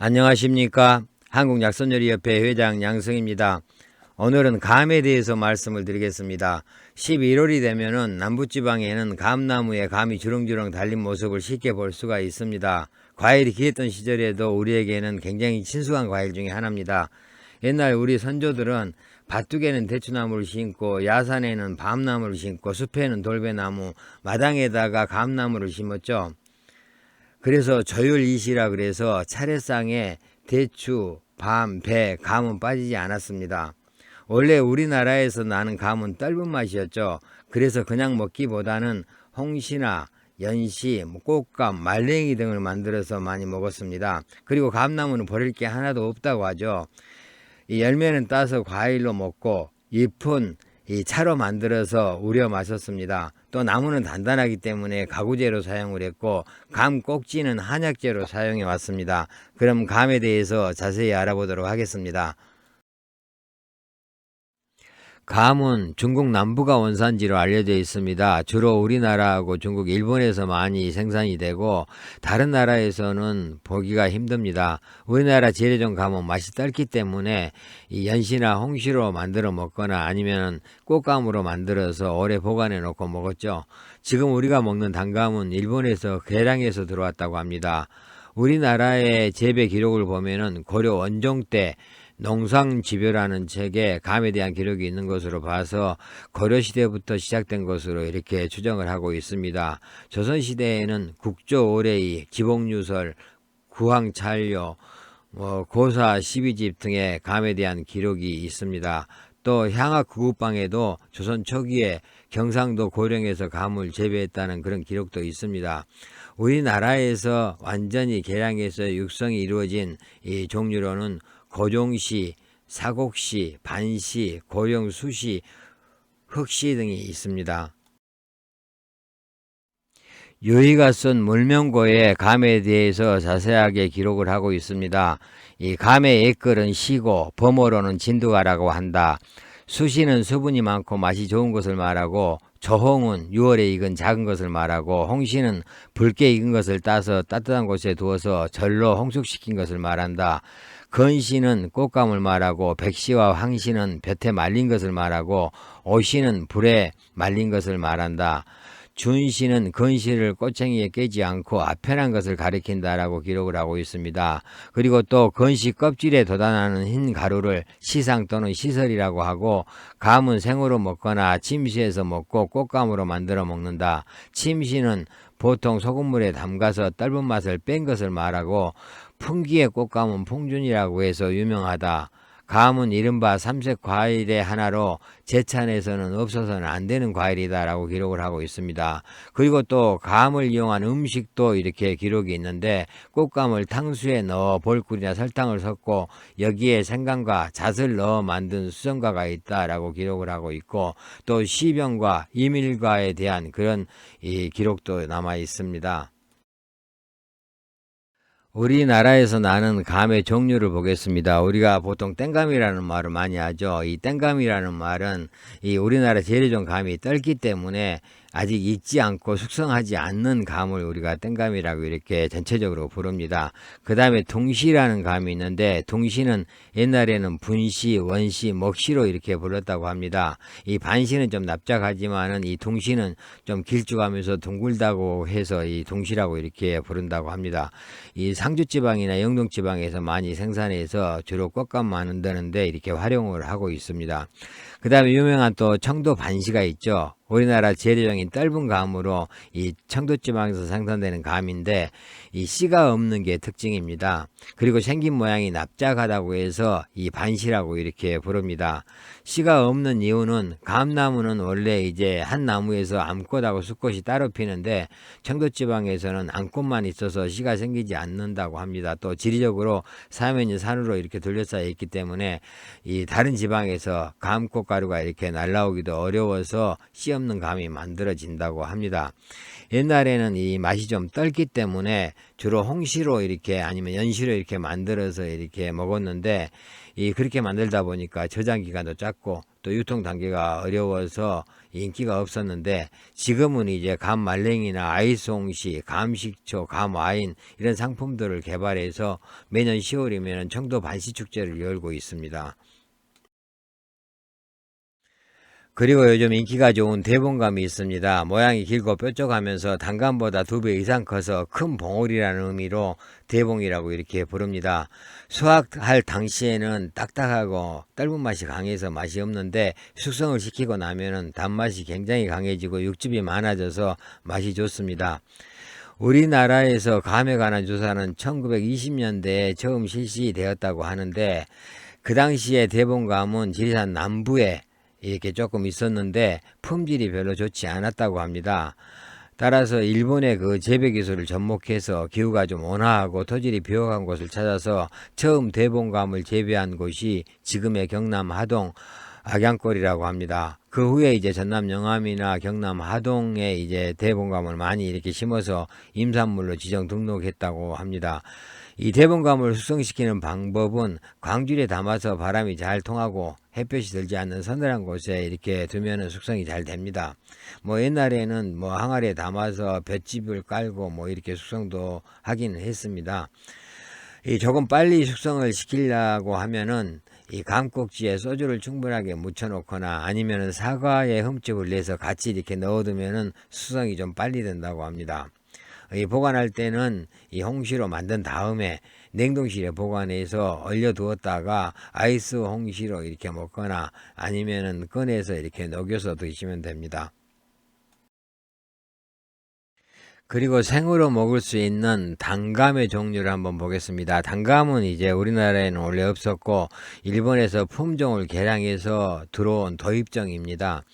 안녕하십니까. 한국약선요리협회 회장 양승입니다. 오늘은 감에 대해서 말씀을 드리겠습니다. 11월이 되면은 남부지방에는 감나무에 감이 주렁주렁 달린 모습을 쉽게 볼 수가 있습니다. 과일이 귀했던 시절에도 우리에게는 굉장히 친숙한 과일 중에 하나입니다. 옛날 우리 선조들은 밭둑에는 대추나무를 심고 야산에는 밤나무를 심고 숲에는 돌배나무, 마당에다가 감나무를 심었죠. 그래서 조율이시라 그래서 차례상에 대추, 밤, 배, 감은 빠지지 않았습니다. 원래 우리나라에서 나는 감은 떫은 맛이었죠. 그래서 그냥 먹기보다는 홍시나 연시, 꽃감, 말랭이 등을 만들어서 많이 먹었습니다. 그리고 감나무는 버릴 게 하나도 없다고 하죠. 이 열매는 따서 과일로 먹고 잎은 이 차로 만들어서 우려 마셨습니다. 또 나무는 단단하기 때문에 가구재로 사용을 했고 감 꼭지는 한약재로 사용해 왔습니다. 그럼 감에 대해서 자세히 알아보도록 하겠습니다. 감은 중국 남부가 원산지로 알려져 있습니다. 주로 우리나라하고 중국, 일본에서 많이 생산이 되고 다른 나라에서는 보기가 힘듭니다. 우리나라 재래종 감은 맛이 떫기 때문에 이 연시나 홍시로 만들어 먹거나 아니면 꽃감으로 만들어서 오래 보관해 놓고 먹었죠. 지금 우리가 먹는 단감은 일본에서 개량해서 들어왔다고 합니다. 우리나라의 재배 기록을 보면은 고려 원종 때 농상지벼라는 책에 감에 대한 기록이 있는 것으로 봐서 고려시대부터 시작된 것으로 이렇게 추정을 하고 있습니다. 조선시대에는 국조 오래이, 기복유설, 구황찰요, 고사 12집 등의 감에 대한 기록이 있습니다. 또 향학 구급방에도 조선 초기에 경상도 고령에서 감을 재배했다는 그런 기록도 있습니다. 우리나라에서 완전히 개량해서 육성이 이루어진 이 종류로는 고종시, 사곡시, 반시, 고령수시, 흑시 등이 있습니다. 유희가 쓴 물명고에 감에 대해서 자세하게 기록을 하고 있습니다. 이 감의 옛글은 시고 범어로는 진두가라고 한다. 수시는 수분이 많고 맛이 좋은 것을 말하고 조홍은 6월에 익은 작은 것을 말하고 홍시는 붉게 익은 것을 따서 따뜻한 곳에 두어서 절로 홍숙시킨 것을 말한다. 건시는 꽃감을 말하고 백시와 황시는 볕에 말린 것을 말하고 오시는 불에 말린 것을 말한다. 준시는 건시를 꼬챙이에 깨지 않고 아편한 것을 가리킨다라고 기록을 하고 있습니다. 그리고 또 건시 껍질에 돋아나는 흰 가루를 시상 또는 시설이라고 하고 감은 생으로 먹거나 침시해서 먹고 꽃감으로 만들어 먹는다. 침시는 보통 소금물에 담가서 떫은 맛을 뺀 것을 말하고 풍기의 꽃감은 풍준이라고 해서 유명하다. 감은 이른바 삼색 과일의 하나로 제찬에서는 없어서는 안 되는 과일이다라고 기록을 하고 있습니다. 그리고 또 감을 이용한 음식도 이렇게 기록이 있는데 꽃감을 탕수에 넣어 볼꿀이나 설탕을 섞고 여기에 생강과 잣을 넣어 만든 수정과가 있다라고 기록을 하고 있고 또 시병과 이밀과에 대한 그런 이 기록도 남아 있습니다. 우리나라에서 나는 감의 종류를 보겠습니다. 우리가 보통 땡감이라는 말을 많이 하죠. 이 땡감이라는 말은 이 우리나라 재래종 감이 떫기 때문에 아직 익지 않고 숙성하지 않는 감을 우리가 땡감이라고 이렇게 전체적으로 부릅니다. 그 다음에 동시라는 감이 있는데 동시는 옛날에는 분시, 원시, 먹시로 이렇게 불렀다고 합니다. 이 반시는 좀 납작하지만은 이 동시는 좀 길쭉하면서 둥글다고 해서 이 동시라고 이렇게 부른다고 합니다. 이 상주지방이나 영동지방에서 많이 생산해서 주로 꽃감 만든다는데 이렇게 활용을 하고 있습니다. 그 다음에 유명한 또 청도 반시가 있죠. 우리나라 재래종인 떫은 감으로 이 청도지방에서 생산되는 감인데 이 씨가 없는 게 특징입니다. 그리고 생긴 모양이 납작하다고 해서 이 반시라고 이렇게 부릅니다. 씨가 없는 이유는 감나무는 원래 이제 한 나무에서 암꽃하고 수꽃이 따로 피는데 청도지방에서는 암꽃만 있어서 씨가 생기지 않는다고 합니다. 또 지리적으로 사면이 산으로 이렇게 둘러싸여 있기 때문에 이 다른 지방에서 감꽃 가루가 이렇게 날라오기도 어려워서 씨 없는 감이 만들어진다고 합니다. 옛날에는 이 맛이 좀 떫기 때문에 주로 홍시로 이렇게 아니면 연시로 이렇게 만들어서 이렇게 먹었는데 이 그렇게 만들다 보니까 저장 기간도 짧고 또 또 유통 단계가 어려워서 인기가 없었는데, 지금은 이제 감 말랭이나 아이스 홍시, 감식초, 감 와인 이런 상품들을 개발해서 매년 10월이면 청도 반시축제를 열고 있습니다. 그리고 요즘 인기가 좋은 대봉감이 있습니다. 모양이 길고 뾰족하면서 단감보다 2배 이상 커서 큰 봉우리라는 의미로 대봉이라고 이렇게 부릅니다. 수확할 당시에는 딱딱하고 떫은 맛이 강해서 맛이 없는데, 숙성을 시키고 나면은 단맛이 굉장히 강해지고 육즙이 많아져서 맛이 좋습니다. 우리나라에서 감에 관한 조사는 1920년대에 처음 실시되었다고 하는데, 그 당시에 대봉감은 지리산 남부에 이렇게 조금 있었는데 품질이 별로 좋지 않았다고 합니다. 따라서 일본의 그 재배 기술을 접목해서 기후가 좀 온화하고 토질이 비옥한 곳을 찾아서 처음 대봉감을 재배한 곳이 지금의 경남 하동 악양골이라고 합니다. 그 후에 이제 전남 영암이나 경남 하동에 이제 대봉감을 많이 이렇게 심어서 임산물로 지정 등록했다고 합니다. 이 대봉감을 숙성시키는 방법은 광주리에 담아서 바람이 잘 통하고 햇볕이 들지 않는 서늘한 곳에 이렇게 두면은 숙성이 잘 됩니다. 뭐 옛날에는 뭐 항아리에 담아서 볏짚을 깔고 뭐 이렇게 숙성도 하기는 했습니다. 이 조금 빨리 숙성을 시키려고 하면은 이 감꼭지에 소주를 충분하게 묻혀 놓거나 아니면은 사과에 흠집을 내서 같이 이렇게 넣어두면은 숙성이 좀 빨리 된다고 합니다. 이 보관할 때는 이 홍시로 만든 다음에 냉동실에 보관해서 얼려 두었다가 아이스 홍시로 이렇게 먹거나 아니면은 꺼내서 이렇게 녹여서 드시면 됩니다. 그리고 생으로 먹을 수 있는 단감의 종류를 한번 보겠습니다. 단감은 이제 우리나라에는 원래 없었고 일본에서 품종을 개량해서 들어온 도입종입니다.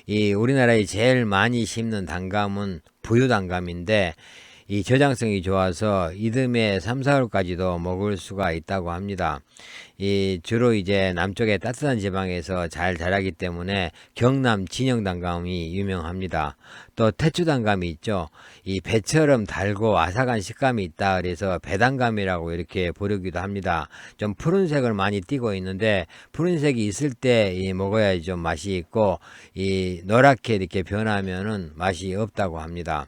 이 우리나라에 제일 많이 심는 단감은 부유단감인데, 이 저장성이 좋아서 이듬해 3, 4월까지도 먹을 수가 있다고 합니다. 이 주로 이제 남쪽의 따뜻한 지방에서 잘 자라기 때문에 경남 진영단감이 유명합니다. 또 태추단감이 있죠. 이 배처럼 달고 아삭한 식감이 있다 그래서 배단감이라고 이렇게 부르기도 합니다. 좀 푸른색을 많이 띠고 있는데, 푸른색이 있을 때 먹어야 좀 맛이 있고 이 노랗게 이렇게 변하면은 맛이 없다고 합니다.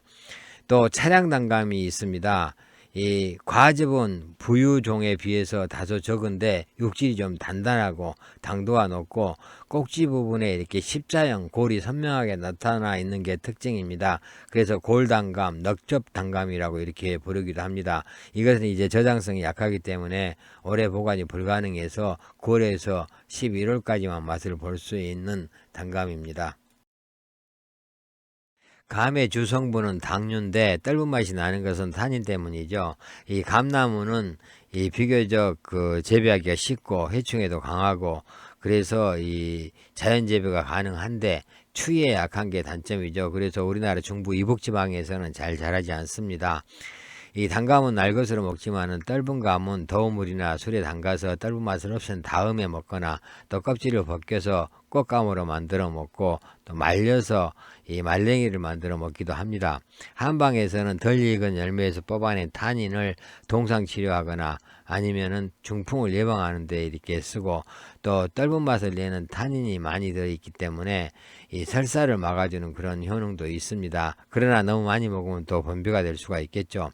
또 차량단감이 있습니다. 이 과즙은 부유종에 비해서 다소 적은데 육질이 좀 단단하고 당도가 높고 꼭지 부분에 이렇게 십자형 골이 선명하게 나타나 있는 게 특징입니다. 그래서 골단감, 넉접단감이라고 이렇게 부르기도 합니다. 이것은 이제 저장성이 약하기 때문에 오래 보관이 불가능해서 9월에서 11월까지만 맛을 볼 수 있는 단감입니다. 감의 주성분은 당류인데 떫은 맛이 나는 것은 탄닌 때문이죠. 이 감나무는 이 비교적 그 재배하기가 쉽고 해충에도 강하고 그래서 이 자연 재배가 가능한데 추위에 약한 게 단점이죠. 그래서 우리나라 중부 이북지방에서는 잘 자라지 않습니다. 이 단감은 날 것으로 먹지만은 떫은 감은 더운 물이나 술에 담가서 떫은 맛을 없앤 다음에 먹거나 또 껍질을 벗겨서 꽃감으로 만들어 먹고 또 말려서 이 말랭이를 만들어 먹기도 합니다. 한방에서는 덜 익은 열매에서 뽑아낸 타닌을 동상 치료하거나 아니면은 중풍을 예방하는 데 이렇게 쓰고, 또 떫은 맛을 내는 타닌이 많이 들어있기 때문에 이 설사를 막아주는 그런 효능도 있습니다. 그러나 너무 많이 먹으면 또 변비가 될 수가 있겠죠.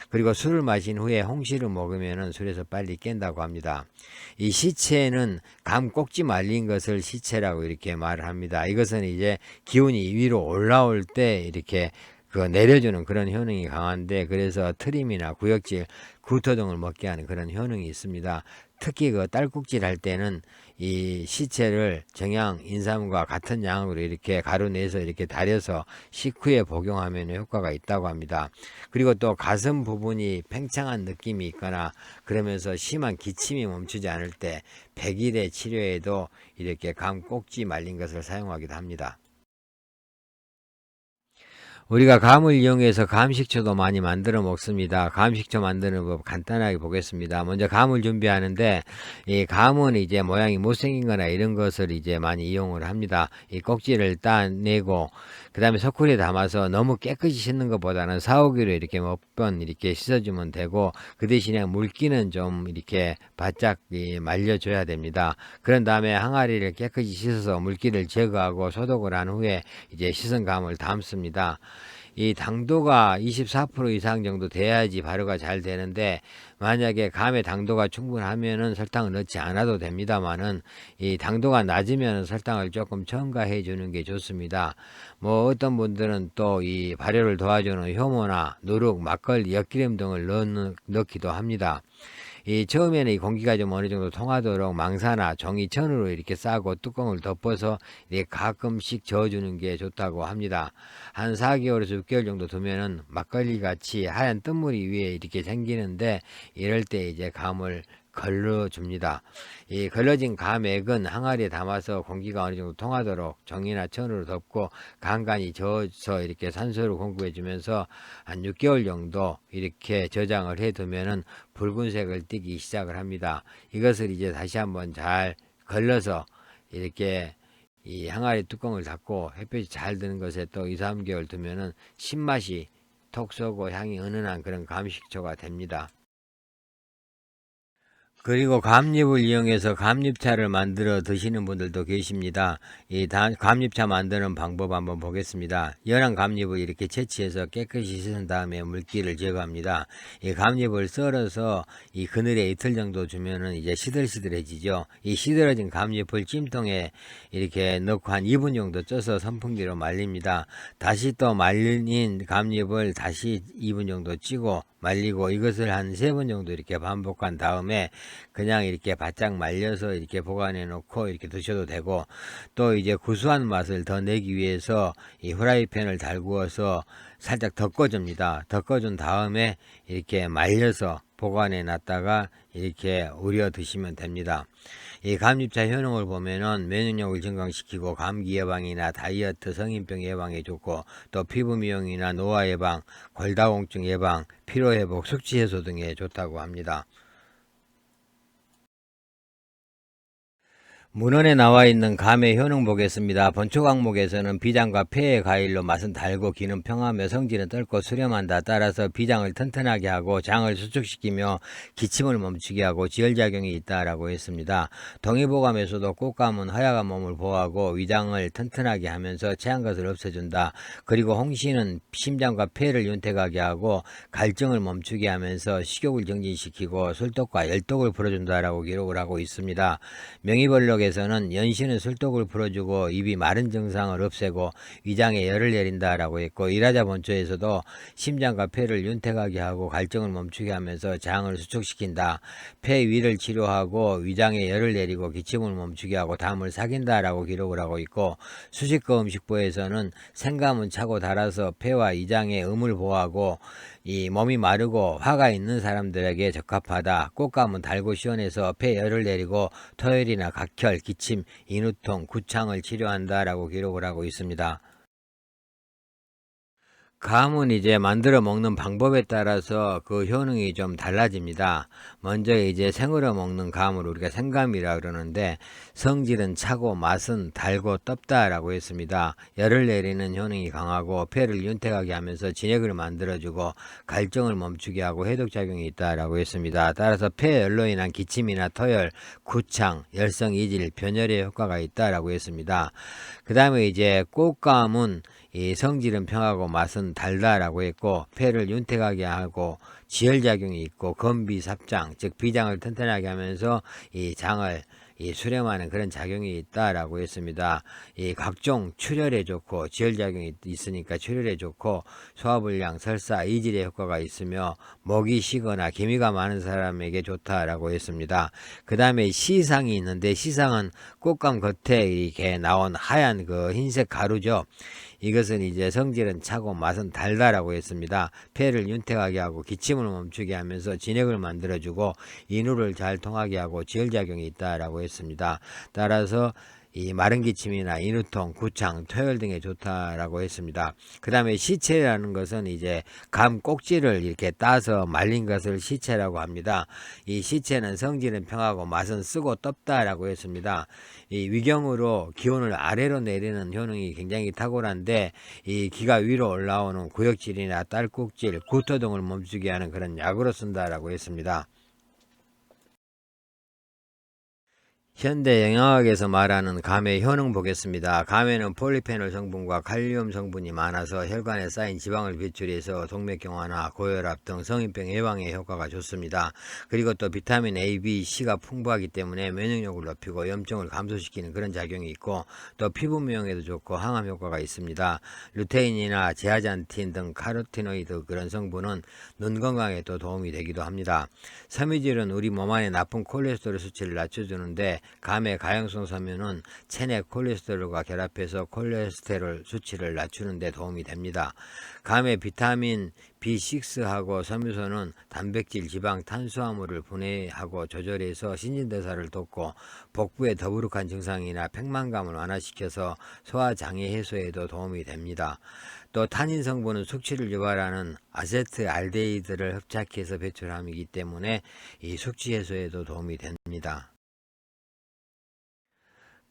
그리고 술을 마신 후에 홍시를 먹으면 술에서 빨리 깬다고 합니다. 이 시체는 감 꼭지 말린 것을 시체라고 이렇게 말을 합니다. 이것은 이제 기운이 위로 올라올 때 이렇게 그 내려주는 그런 효능이 강한데, 그래서 트림이나 구역질, 구토 등을 먹게 하는 그런 효능이 있습니다. 특히 그 딸꾹질 할 때는 이 시체를 정양 인삼과 같은 양으로 이렇게 가루 내서 이렇게 달여서 식후에 복용하면 효과가 있다고 합니다. 그리고 또 가슴 부분이 팽창한 느낌이 있거나 그러면서 심한 기침이 멈추지 않을 때 백일의 치료에도 이렇게 감 꼭지 말린 것을 사용하기도 합니다. 우리가 감을 이용해서 감식초도 많이 만들어 먹습니다. 감식초 만드는 법 간단하게 보겠습니다. 먼저 감을 준비하는데, 이 감은 이제 모양이 못생긴 거나 이런 것을 이제 많이 이용을 합니다. 이 꼭지를 따내고, 그 다음에 소쿠리에 담아서 너무 깨끗이 씻는 것보다는 사오기로 이렇게 몇 번 이렇게 씻어주면 되고, 그 대신에 물기는 좀 이렇게 바짝 말려줘야 됩니다. 그런 다음에 항아리를 깨끗이 씻어서 물기를 제거하고 소독을 한 후에 이제 씻은 감을 담습니다. 이 당도가 24% 이상 정도 돼야지 발효가 잘 되는데, 만약에 감의 당도가 충분하면은 설탕을 넣지 않아도 됩니다만은, 이 당도가 낮으면 설탕을 조금 첨가해 주는 게 좋습니다. 뭐 어떤 분들은 또 이 발효를 도와주는 효모나 누룩, 막걸리, 엿기름 등을 넣기도 합니다. 이 처음에는 이 공기가 좀 어느 정도 통하도록 망사나 종이천으로 이렇게 싸고 뚜껑을 덮어서 이렇게 가끔씩 저어주는 게 좋다고 합니다. 한 4개월에서 6개월 정도 두면은 막걸리 같이 하얀 뜬물이 위에 이렇게 생기는데, 이럴 때 이제 감을 걸러줍니다. 이 걸러진 감액은 항아리에 담아서 공기가 어느 정도 통하도록 종이나 천으로 덮고 간간히 저어서 이렇게 산소를 공급해 주면서 한 6개월 정도 이렇게 저장을 해 두면은 붉은색을 띠기 시작을 합니다. 이것을 이제 다시 한번 잘 걸러서 이렇게 이 항아리 뚜껑을 닫고 햇볕이 잘 드는 것에 또 2, 3개월 두면은 신맛이 톡 쏘고 향이 은은한 그런 감식초가 됩니다. 그리고 감잎을 이용해서 감잎차를 만들어 드시는 분들도 계십니다. 이 감잎차 만드는 방법 한번 보겠습니다. 연한 감잎을 이렇게 채취해서 깨끗이 씻은 다음에 물기를 제거합니다. 이 감잎을 썰어서 이 그늘에 이틀 정도 주면은 이제 시들시들해지죠. 이 시들어진 감잎을 찜통에 이렇게 넣고 한 2분 정도 쪄서 선풍기로 말립니다. 다시 또 말린 감잎을 다시 2분 정도 찌고 말리고, 이것을 한 3번 정도 이렇게 반복한 다음에 그냥 이렇게 바짝 말려서 이렇게 보관해 놓고 이렇게 드셔도 되고, 또 이제 구수한 맛을 더 내기 위해서 이 후라이팬을 달구어서 살짝 덮어줍니다. 덮어준 다음에 이렇게 말려서 보관해 놨다가 이렇게 우려 드시면 됩니다. 이 감잎차 효능을 보면은 면역력을 증강시키고 감기 예방이나 다이어트, 성인병 예방에 좋고, 또 피부 미용이나 노화 예방, 골다공증 예방, 피로 회복, 숙취 해소 등에 좋다고 합니다. 문헌에 나와 있는 감의 효능 보겠습니다. 본초 강목에서는 비장과 폐의 과일로 맛은 달고 기는 평하며 성질은 떫고 수렴한다. 따라서 비장을 튼튼하게 하고 장을 수축시키며 기침을 멈추게 하고 지혈작용이 있다라고 했습니다. 동의보감에서도 꽃감은 허약한 몸을 보호하고 위장을 튼튼하게 하면서 체한 것을 없애준다. 그리고 홍시는 심장과 폐를 윤택하게 하고 갈증을 멈추게 하면서 식욕을 정진시키고 술독과 열독을 풀어준다라고 기록을 하고 있습니다. 명의벌록 에서는 연시는 술독을 풀어주고 입이 마른 증상을 없애고 위장에 열을 내린다라고 했고, 일화자 본초에서도 심장과 폐를 윤택하게 하고 갈증을 멈추게 하면서 장을 수축시킨다. 폐 위를 치료하고 위장에 열을 내리고 기침을 멈추게 하고 담을 삭인다라고 기록을 하고 있고, 수식거 음식부에서는 생감은 차고 달아서 폐와 위장의 음을 보호하고 이 몸이 마르고 화가 있는 사람들에게 적합하다. 꽃감은 달고 시원해서 폐 열을 내리고 토혈이나 각혈, 기침, 인후통, 구창을 치료한다라고 기록을 하고 있습니다. 감은 이제 만들어 먹는 방법에 따라서 그 효능이 좀 달라집니다. 먼저 이제 생으로 먹는 감을 우리가 생감이라 그러는데, 성질은 차고 맛은 달고 떫다라고 했습니다. 열을 내리는 효능이 강하고 폐를 윤택하게 하면서 진액을 만들어주고 갈증을 멈추게 하고 해독작용이 있다라고 했습니다. 따라서 폐열로 인한 기침이나 토열, 구창, 열성 이질, 변열의 효과가 있다라고 했습니다. 그 다음에 이제 꽃감은 이 성질은 평하고 맛은 달다라고 했고, 폐를 윤택하게 하고 지혈작용이 있고 건비, 삽장, 즉 비장을 튼튼하게 하면서 이 장을 수렴하는 그런 작용이 있다라고 했습니다. 이 각종 출혈에 좋고 지혈작용이 있으니까 출혈에 좋고, 소화불량, 설사, 이질의 효과가 있으며 목이 쉬거나 기미가 많은 사람에게 좋다라고 했습니다. 그 다음에 시상이 있는데, 시상은 꽃감 겉에 이렇게 나온 하얀 그 흰색 가루죠. 이것은 이제 성질은 차고 맛은 달다라고 했습니다. 폐를 윤택하게 하고 기침을 멈추게 하면서 진액을 만들어주고 인후를 잘 통하게 하고 지혈작용이 있다라고 했습니다. 따라서 이 마른 기침이나 인후통, 구창, 토열 등에 좋다라고 했습니다. 그 다음에 시체라는 것은 이제 감 꼭지를 이렇게 따서 말린 것을 시체라고 합니다. 이 시체는 성질은 평하고 맛은 쓰고 떱다라고 했습니다. 이 위경으로 기온을 아래로 내리는 효능이 굉장히 탁월한데 이 기가 위로 올라오는 구역질이나 딸꾹질, 구토 등을 멈추게 하는 그런 약으로 쓴다라고 했습니다. 현대 영양학에서 말하는 감의 효능 보겠습니다. 감에는 폴리페놀 성분과 칼륨 성분이 많아서 혈관에 쌓인 지방을 배출해서 동맥경화나 고혈압 등 성인병 예방에 효과가 좋습니다. 그리고 또 비타민 A, B, C가 풍부하기 때문에 면역력을 높이고 염증을 감소시키는 그런 작용이 있고 또 피부 미용에도 좋고 항암 효과가 있습니다. 루테인이나 제아잔틴 등 카로티노이드 그런 성분은 눈 건강에 또 도움이 되기도 합니다. 섬유질은 우리 몸 안에 나쁜 콜레스테롤 수치를 낮춰주는데 감의 가용성 섬유는 체내 콜레스테롤과 결합해서 콜레스테롤 수치를 낮추는 데 도움이 됩니다. 감의 비타민 B6하고 섬유소는 단백질, 지방, 탄수화물을 분해하고 조절해서 신진대사를 돕고 복부의 더부룩한 증상이나 팽만감을 완화시켜서 소화장애 해소에도 도움이 됩니다. 또 타닌 성분은 숙취를 유발하는 아세트알데히드를 흡착해서 배출함이기 때문에 이 숙취 해소에도 도움이 됩니다.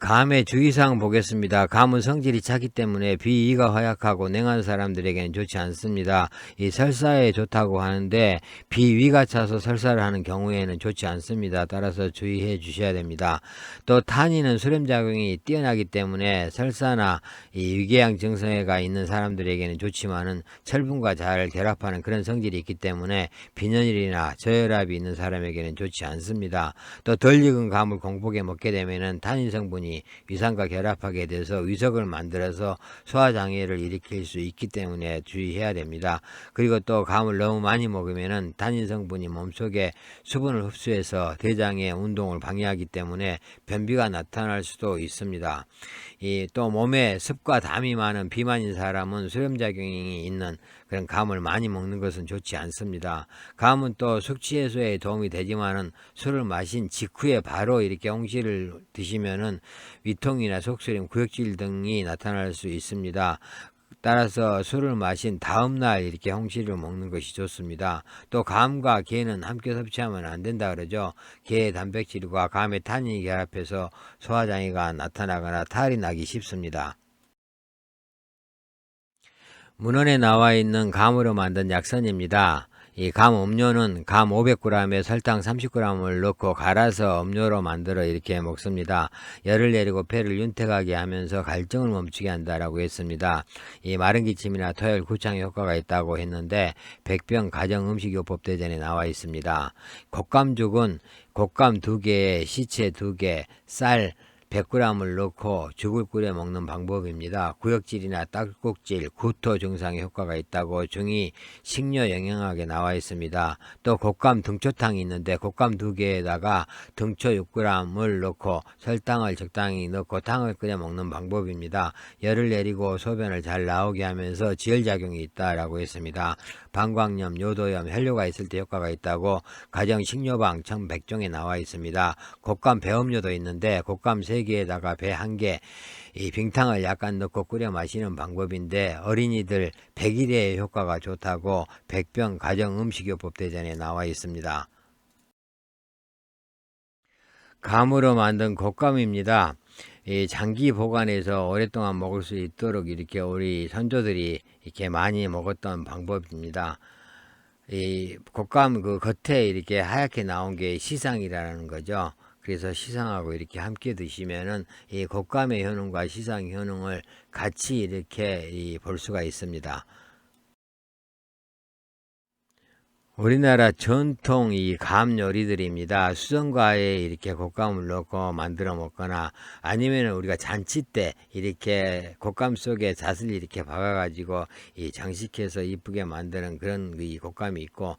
감의 주의사항 보겠습니다. 감은 성질이 차기 때문에 비위가 허약하고 냉한 사람들에게는 좋지 않습니다. 이 설사에 좋다고 하는데 비위가 차서 설사를 하는 경우에는 좋지 않습니다. 따라서 주의해 주셔야 됩니다. 또 타닌은 수렴작용이 뛰어나기 때문에 설사나 이 위궤양 증상가 있는 사람들에게는 좋지만은 철분과 잘 결합하는 그런 성질이 있기 때문에 빈혈이나 저혈압이 있는 사람에게는 좋지 않습니다. 또 덜 익은 감을 공복에 먹게 되면은 타닌 성분이 위산과 결합하게 돼서 위석을 만들어서 소화장애를 일으킬 수 있기 때문에 주의해야 됩니다. 그리고 또 감을 너무 많이 먹으면 탄닌 성분이 몸속에 수분을 흡수해서 대장의 운동을 방해하기 때문에 변비가 나타날 수도 있습니다. 또 몸에 습과 담이 많은 비만인 사람은 수렴작용이 있는 그런 감을 많이 먹는 것은 좋지 않습니다. 감은 또 숙취 해소에 도움이 되지만은 술을 마신 직후에 바로 이렇게 홍시를 드시면은 위통이나 속쓰림, 구역질 등이 나타날 수 있습니다. 따라서 술을 마신 다음날 이렇게 홍시를 먹는 것이 좋습니다. 또 감과 게는 함께 섭취하면 안 된다 그러죠. 게의 단백질과 감의 탄닌이 결합해서 소화장애가 나타나거나 탈이 나기 쉽습니다. 문헌에 나와 있는 감으로 만든 약선입니다. 이 감 음료는 감 500g에 설탕 30g을 넣고 갈아서 음료로 만들어 이렇게 먹습니다. 열을 내리고 폐를 윤택하게 하면서 갈증을 멈추게 한다라고 했습니다. 이 마른 기침이나 토열, 구창에 효과가 있다고 했는데 백병 가정음식요법 대전에 나와 있습니다. 곶감죽은 곶감 2개에 시체 2개, 쌀 100g을 넣고 죽을 끓여 먹는 방법입니다. 구역질이나 딸꾹질, 구토 증상에 효과가 있다고 중이 식료 영양학에 나와 있습니다. 또 곶감 등초탕이 있는데 곶감 2개에다가 등초 6g을 넣고 설탕을 적당히 넣고 탕을 끓여 먹는 방법입니다. 열을 내리고 소변을 잘 나오게 하면서 지혈작용이 있다라고 했습니다. 방광염, 요도염, 혈뇨가 있을 때 효과가 있다고 가정식료방 1100종에 나와 있습니다. 곶감 배음료도 있는데 곶감 3개에다가 배 1개, 이 빙탕을 약간 넣고 끓여 마시는 방법인데 어린이들 100일에 효과가 좋다고 백병 가정음식요법 대전에 나와 있습니다. 감으로 만든 곶감입니다. 이 장기 보관해서 오랫동안 먹을 수 있도록 이렇게 우리 선조들이 이렇게 많이 먹었던 방법입니다. 이 곶감 그 겉에 이렇게 하얗게 나온 게 시상이라는 거죠. 그래서 시상하고 이렇게 함께 드시면은 이 곶감의 효능과 시상 효능을 같이 이렇게 볼 수가 있습니다. 우리나라 전통 이 감 요리들입니다. 수정과에 이렇게 곶감을 넣고 만들어 먹거나 아니면 우리가 잔치 때 이렇게 곶감 속에 잣을 이렇게 박아가지고 이 장식해서 이쁘게 만드는 그런 이 곶감이 있고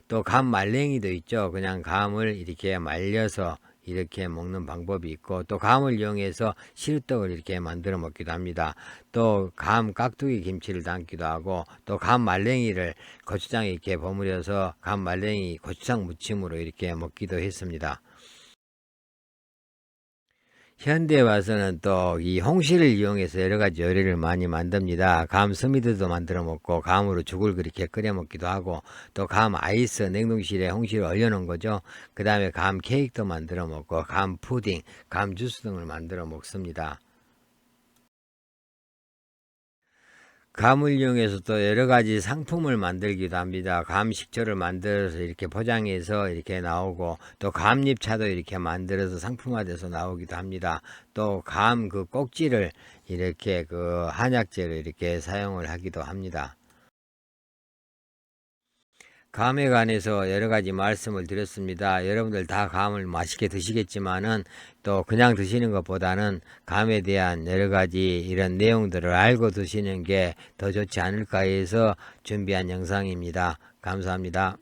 또 감 말랭이도 있죠. 그냥 감을 이렇게 말려서 이렇게 먹는 방법이 있고 또 감을 이용해서 시루떡을 이렇게 만들어 먹기도 합니다. 또 감 깍두기 김치를 담기도 하고 또 감 말랭이를 고추장에 이렇게 버무려서 감 말랭이 고추장 무침으로 이렇게 먹기도 했습니다. 현대에 와서는 또 이 홍시를 이용해서 여러 가지 요리를 많이 만듭니다. 감 스미드도 만들어 먹고 감으로 죽을 그렇게 끓여 먹기도 하고 또 감 아이스 냉동실에 홍시를 얼려놓은 거죠. 그 다음에 감 케이크도 만들어 먹고 감 푸딩, 감 주스 등을 만들어 먹습니다. 감을 이용해서 또 여러 가지 상품을 만들기도 합니다. 감 식초를 만들어서 이렇게 포장해서 이렇게 나오고 또 감잎차도 이렇게 만들어서 상품화돼서 나오기도 합니다. 또 감 그 꼭지를 이렇게 그 한약재로 이렇게 사용을 하기도 합니다. 감에 관해서 여러 가지 말씀을 드렸습니다. 여러분들 다 감을 맛있게 드시겠지만은 또 그냥 드시는 것보다는 감에 대한 여러 가지 이런 내용들을 알고 드시는 게 더 좋지 않을까 해서 준비한 영상입니다. 감사합니다.